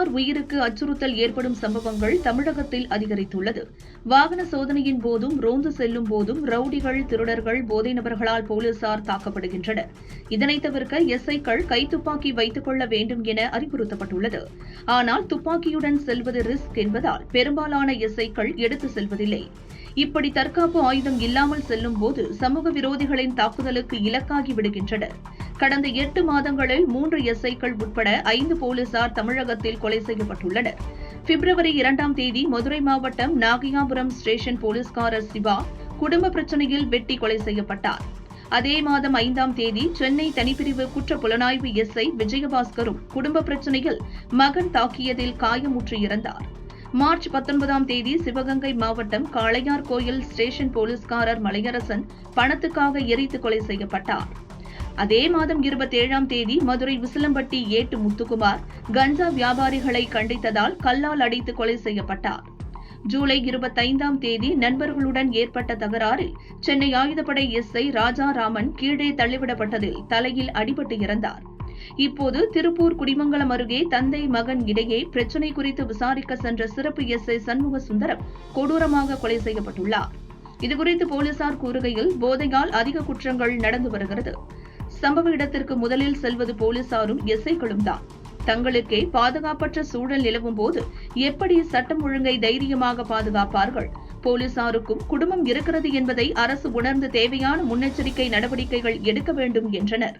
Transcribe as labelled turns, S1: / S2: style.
S1: தனியார் உயிருக்கு அச்சுறுத்தல் ஏற்படும் சம்பவங்கள் தமிழகத்தில் அதிகரித்துள்ளது. வாகன சோதனையின் போதும் ரோந்து செல்லும் போதும் ரவுடிகள், திருடர்கள், போதை நபர்களால் போலீசார் தாக்கப்படுகின்றனர். இதனை தவிர்க்க எஸ்ஐக்கள் கைத்துப்பாக்கி வைத்துக் கொள்ள வேண்டும் என அறிவுறுத்தப்பட்டுள்ளது. ஆனால் துப்பாக்கியுடன் செல்வது ரிஸ்க் என்பதால் பெரும்பாலான எஸ்ஐக்கள் எடுத்து செல்வதில்லை. இப்படி தற்காப்பு ஆயுதம் இல்லாமல் செல்லும் போது சமூக விரோதிகளின் தாக்குதலுக்கு இலக்காகி விடுகின்றனர். கடந்த 8 மாதங்களில் 3 எஸ்ஐக்கள் உட்பட 5 போலீசார் தமிழகத்தில் கொலை செய்யப்பட்டுள்ளனர். பிப்ரவரி 2ஆம் தேதி மதுரை மாவட்டம் நாகையாபுரம் ஸ்டேஷன் போலீஸ்காரர் சிவா குடும்ப பிரச்சனையில் வெட்டி கொலை செய்யப்பட்டார். அதே மாதம் 5ஆம் தேதி சென்னை தனிப்பிரிவு குற்ற புலனாய்வு எஸ்ஐ விஜயபாஸ்கரும் குடும்ப பிரச்சனையில் மகன் தாக்கியதில் காயமுற்று இறந்தார். மார்ச் 19ஆம் தேதி சிவகங்கை மாவட்டம் காளையார் கோயில் ஸ்டேஷன் போலீஸ்காரர் மலையரசன் பணத்துக்காக எரித்து கொலை செய்யப்பட்டார். அதே மாதம் 27ஆம் தேதி மதுரை விசிலம்பட்டி ஏட்டு முத்துக்குமார் கஞ்சா வியாபாரிகளை கண்டித்ததால் கல்லால் அடித்து கொலை செய்யப்பட்டார். ஜூலை 25ஆம் தேதி நண்பர்களுடன் ஏற்பட்ட தகராறில் சென்னை ஆயுதப்படை எஸ்ஐ ராஜாராமன் கீழே தள்ளிவிடப்பட்டதில் தலையில் அடிபட்டு இறந்தார். இப்போது திருப்பூர் குடிமங்கலம் அருகே தந்தை மகன் இடையே பிரச்சினை குறித்து விசாரிக்க சென்ற சிறப்பு எஸ்ஐ சண்முக சுந்தரம் கொடூரமாக கொலை செய்யப்பட்டுள்ளார். இதுகுறித்து போலீசார் கூறுகையில், போதையால் அதிக குற்றங்கள் நடந்து வருகிறது. சம்பவ இடத்திற்கு முதலில் செல்வது போலீசாரும் எஸ்ஐக்களும் தான். தங்களுக்கே பாதுகாப்பற்ற சூழல் நிலவும் போது எப்படி சட்டம் ஒழுங்கை தைரியமாக பாதுகாப்பார்கள்? போலீசாருக்கும் குடும்பம் இருக்கிறது என்பதை அரசு உணர்ந்து தேவையான முன்னெச்சரிக்கை நடவடிக்கைகள் எடுக்க வேண்டும் என்றனர்.